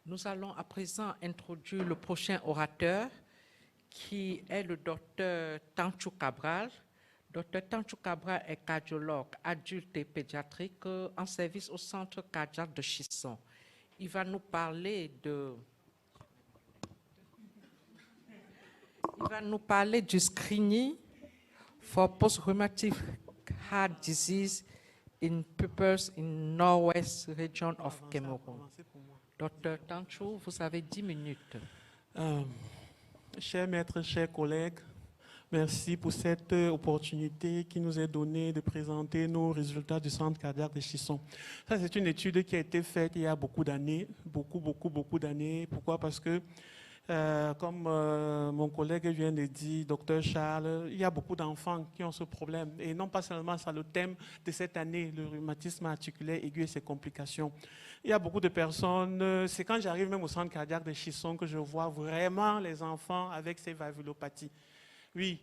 Nous allons à présent introduire le prochain orateur, qui est le docteur Tanchou Cabral. Docteur Tanchou Cabral est cardiologue adulte et pédiatrique en service au centre cardiaque de Chisson. Il va nous parler du screening for post-rheumatic heart disease in pupils in Northwest region of Cameroon. Docteur Tanchou, vous avez 10 minutes. Chers maîtres, chers collègues, merci pour cette opportunité qui nous est donnée de présenter nos résultats du centre cardiaque de Chisson. Ça, c'est une étude qui a été faite il y a beaucoup d'années, beaucoup d'années. Pourquoi? Parce que, comme mon collègue vient de dire, docteur Charles, il y a beaucoup d'enfants qui ont ce problème. Et non pas seulement ça, le thème de cette année, le rhumatisme articulaire aigu et ses complications. Il y a beaucoup de personnes, c'est quand j'arrive même au centre cardiaque de Chisson que je vois vraiment les enfants avec ces valvulopathies. Oui,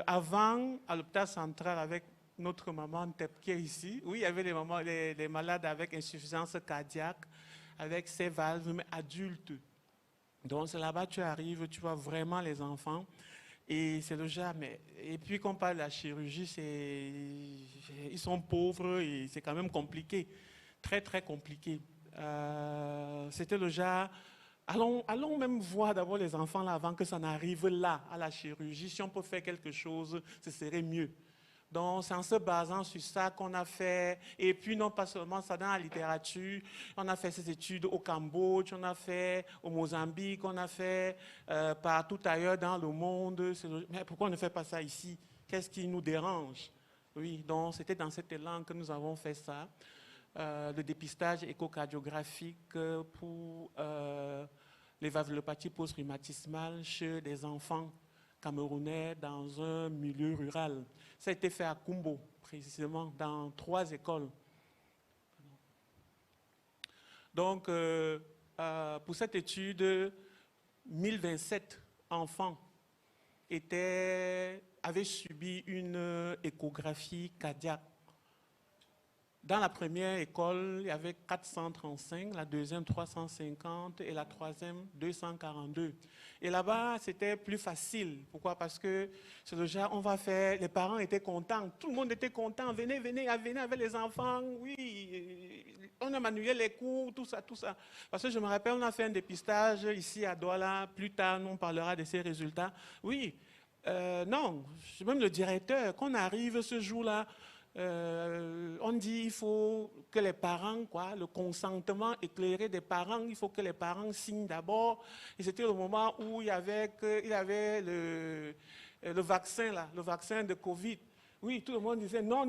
avant, à l'hôpital central, avec notre maman Tep qui est ici, oui, il y avait les malades avec insuffisance cardiaque, avec ces valves, mais adultes. Donc, c'est là-bas, tu arrives, tu vois vraiment les enfants, et c'est le genre, mais... Et puis, quand on parle de la chirurgie, ils sont pauvres, et c'est quand même compliqué, très compliqué. C'était le genre... Allons même voir d'abord les enfants là avant que ça n'arrive là, à la chirurgie. Si on peut faire quelque chose, ce serait mieux. Donc, c'est en se basant sur ça qu'on a fait, et puis non pas seulement ça dans la littérature, on a fait ces études au Cambodge, on a fait au Mozambique, on a fait partout ailleurs dans le monde. Mais pourquoi on ne fait pas ça ici? Qu'est-ce qui nous dérange? Oui, donc c'était dans cet élan que nous avons fait ça. Le dépistage échocardiographique pour les valvulopathies post-rhumatismales chez des enfants camerounais dans un milieu rural. Ça a été fait à Kumbo, précisément, dans 3 écoles. Donc, pour cette étude, 1027 enfants avaient subi une échographie cardiaque. Dans la première école, il y avait 435, la deuxième 350 et la troisième 242. Et là-bas, c'était plus facile. Pourquoi? Parce que c'est le genre, on va faire, les parents étaient contents, tout le monde était content, venez avec les enfants, oui, on a manuel les cours, tout ça. Parce que je me rappelle, on a fait un dépistage ici à Douala, plus tard, on parlera de ces résultats. Oui, non, même le directeur, quand on arrive ce jour-là, on dit qu'il faut que les parents, le consentement éclairé des parents, il faut que les parents signent d'abord. Et c'était le moment où il y avait le vaccin, là, le vaccin de Covid. Oui, tout le monde disait non,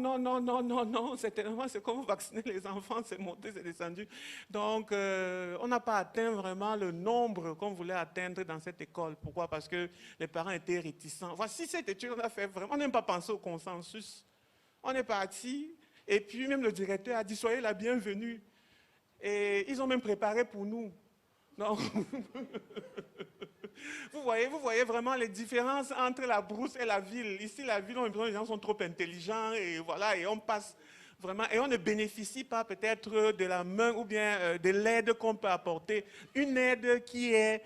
c'est comme vacciner les enfants, c'est monté, c'est descendu. Donc, on n'a pas atteint vraiment le nombre qu'on voulait atteindre dans cette école. Pourquoi? Parce que les parents étaient réticents. Voici cette étude qu'on a fait vraiment, on n'a même pas pensé au consensus. On est parti, et puis même le directeur a dit, soyez la bienvenue. Et ils ont même préparé pour nous. Non. Vous voyez vraiment les différences entre la brousse et la ville. Ici, la ville, on a l'impression que les gens sont trop intelligents, et voilà, et on passe vraiment, et on ne bénéficie pas peut-être de la main ou bien de l'aide qu'on peut apporter. Une aide qui est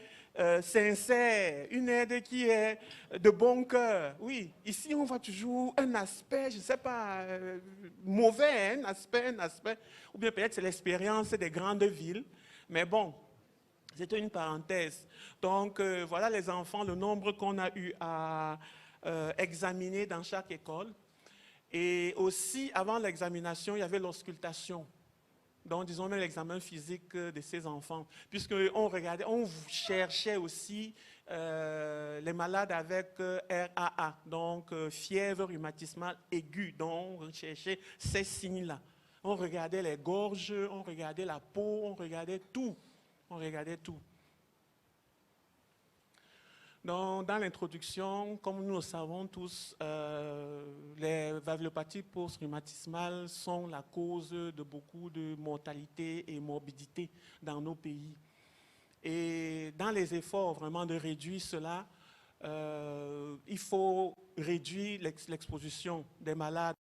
sincère, une aide qui est de bon cœur. Oui, ici on voit toujours un aspect, je ne sais pas, mauvais, un aspect, ou bien peut-être c'est l'expérience des grandes villes, mais bon, c'était une parenthèse. Donc voilà les enfants, le nombre qu'on a eu à examiner dans chaque école. Et aussi, avant l'examination, il y avait l'auscultation. Donc, disons même l'examen physique de ces enfants, puisqu'on regardait, on cherchait aussi les malades avec RAA, donc fièvre rhumatismale aiguë, donc on cherchait ces signes-là. On regardait les gorges, on regardait la peau, on regardait tout. Donc, dans l'introduction, comme nous le savons tous, les valvulopathies post-rhumatismales sont la cause de beaucoup de mortalité et morbidité dans nos pays. Et dans les efforts vraiment de réduire cela, il faut réduire l'exposition des malades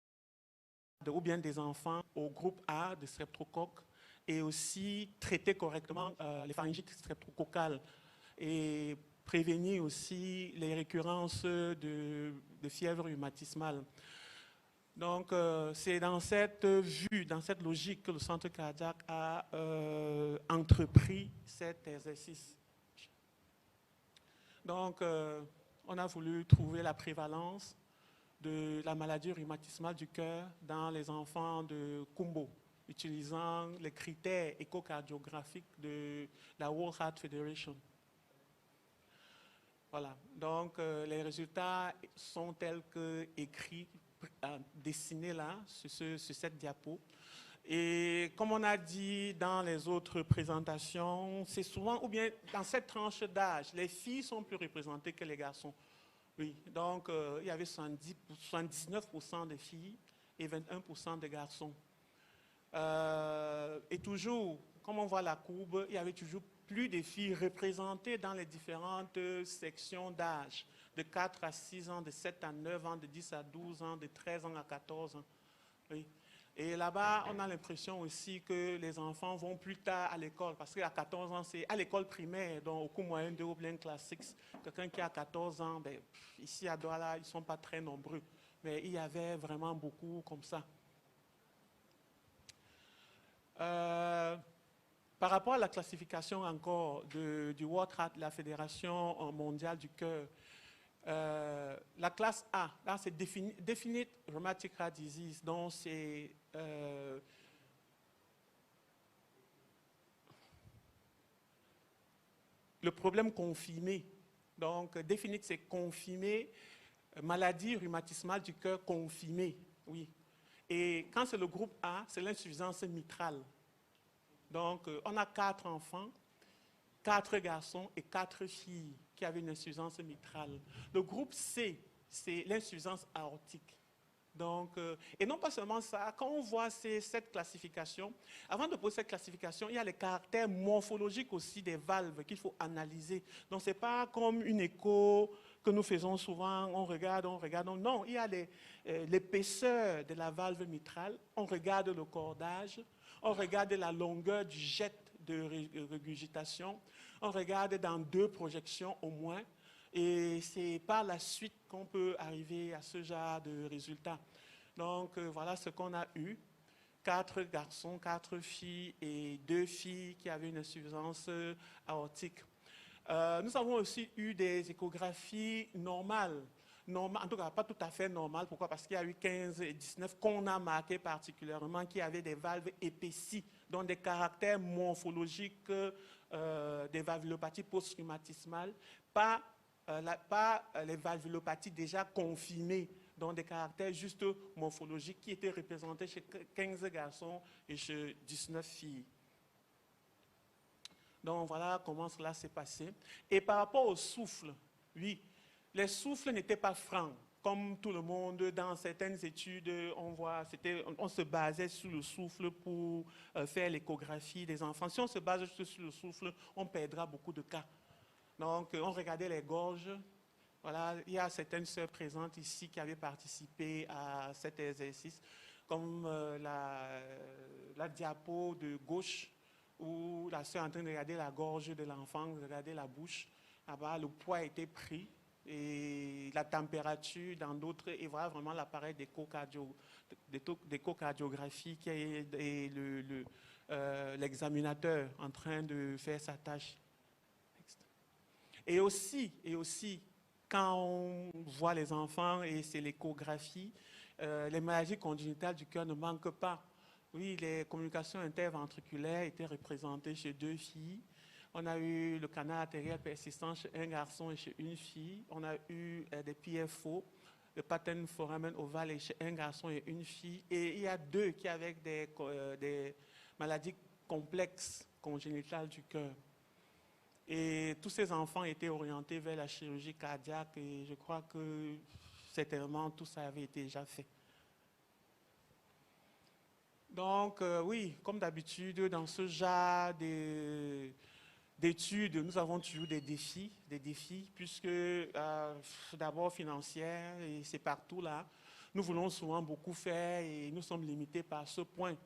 ou bien des enfants au groupe A de streptocoque et aussi traiter correctement les pharyngites streptococcales et prévenir aussi les récurrences de fièvre rhumatismale. Donc, c'est dans cette vue, dans cette logique que le centre cardiaque a entrepris cet exercice. Donc, on a voulu trouver la prévalence de la maladie rhumatismale du cœur dans les enfants de Kumbo, utilisant les critères échocardiographiques de la World Heart Federation. Voilà, donc les résultats sont tels que écrits, dessinés là, sur cette diapo. Et comme on a dit dans les autres présentations, c'est souvent, ou bien dans cette tranche d'âge, les filles sont plus représentées que les garçons. Oui, donc il y avait 79% de filles et 21% de garçons. Et toujours, comme on voit la courbe, il y avait toujours plus de filles représentées dans les différentes sections d'âge, de 4 à 6 ans, de 7 à 9 ans, de 10 à 12 ans, de 13 ans à 14 ans. Oui. Et là-bas, on a l'impression aussi que les enfants vont plus tard à l'école, parce qu'à 14 ans, c'est à l'école primaire, donc au cours moyen de Oblin Classics, quelqu'un qui a 14 ans, ben, ici à Douala, ils ne sont pas très nombreux, mais il y avait vraiment beaucoup comme ça. Par rapport à la classification encore du World Heart, la Fédération mondiale du cœur, la classe A, là c'est Definite Rheumatic Heart Disease, donc c'est le problème confirmé. Donc Definite c'est confirmé, maladie rhumatismale du cœur confirmée, oui. Et quand c'est le groupe A, c'est l'insuffisance mitrale. Donc on a 4 enfants, 4 garçons et 4 filles qui avaient une insuffisance mitrale. Le groupe C, c'est l'insuffisance aortique. Donc, et non pas seulement ça, quand on voit cette classification, avant de poser cette classification, il y a les caractères morphologiques aussi des valves qu'il faut analyser. Donc, ce n'est pas comme une écho que nous faisons souvent, on regarde, non, il y a l'épaisseur de la valve mitrale, on regarde le cordage, on regarde la longueur du jet de régurgitation, on regarde dans 2 projections au moins, et c'est par la suite qu'on peut arriver à ce genre de résultats. Donc voilà ce qu'on a eu. 4 garçons, 4 filles et 2 filles qui avaient une insuffisance aortique. Nous avons aussi eu des échographies normales. En tout cas, pas tout à fait normales. Pourquoi? Parce qu'il y a eu 15 et 19 qu'on a marqués particulièrement, qui avaient des valves épaissies, donc des caractères morphologiques des valvulopathies post-rhumatismales, pas les valvulopathies déjà confirmées, donc des caractères juste morphologiques qui étaient représentés chez 15 garçons et chez 19 filles. Donc voilà comment cela s'est passé. Et par rapport au souffle, oui, les souffles n'étaient pas francs. Comme tout le monde, dans certaines études, on se basait sur le souffle pour faire l'échographie des enfants. Si on se base juste sur le souffle, on perdra beaucoup de cas. Donc, on regardait les gorges. Voilà, il y a certaines sœurs présentes ici qui avaient participé à cet exercice, comme la diapo de gauche, où la sœur est en train de regarder la gorge de l'enfant, de regarder la bouche. Là-bas, le poids a été pris et la température dans d'autres, et voilà vraiment l'appareil d'échocardiographie qui est l'examinateur en train de faire sa tâche. Et aussi, quand on voit les enfants et c'est l'échographie, les maladies congénitales du cœur ne manquent pas. Oui, les communications interventriculaires étaient représentées chez 2 filles. On a eu le canal artériel persistant chez un garçon et chez une fille. On a eu des PFO, le pattern foramen ovale chez un garçon et une fille. Et il y a 2 qui avaient des maladies complexes congénitales du cœur. Et tous ces enfants étaient orientés vers la chirurgie cardiaque et je crois que certainement tout ça avait été déjà fait. Donc oui, comme d'habitude, dans ce genre d'études, nous avons toujours des défis puisque d'abord financières, et c'est partout là. Nous voulons souvent beaucoup faire et nous sommes limités par ce point.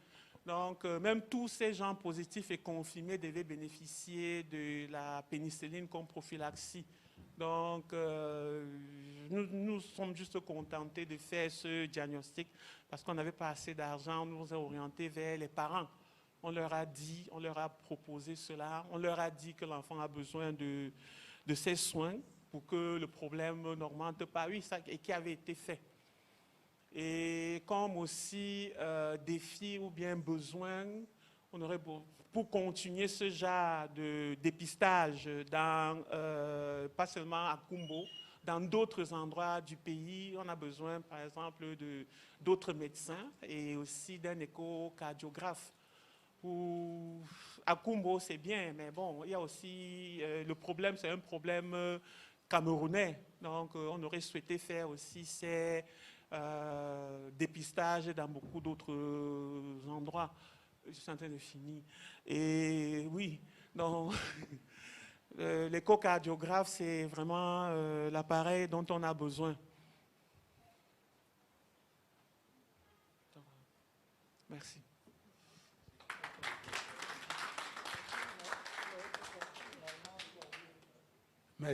Donc, même tous ces gens positifs et confirmés devaient bénéficier de la pénicilline comme prophylaxie. Donc, nous sommes juste contentés de faire ce diagnostic parce qu'on n'avait pas assez d'argent. On nous a orientés vers les parents. On leur a dit, on leur a proposé cela. On leur a dit que l'enfant a besoin de ces soins pour que le problème n'augmente pas. Oui, ça et qui avait été fait. Et comme aussi défi ou bien besoin, on aurait pour continuer ce genre de dépistage, dans, pas seulement à Kumbo, dans d'autres endroits du pays, on a besoin par exemple d'autres médecins et aussi d'un échocardiographe. À Kumbo, c'est bien, mais bon, il y a aussi le problème, c'est un problème camerounais. Donc, on aurait souhaité faire aussi ces dépistages dans beaucoup d'autres endroits. Je suis en train de finir. Et oui, donc, l'échocardiographe, c'est vraiment l'appareil dont on a besoin. Merci.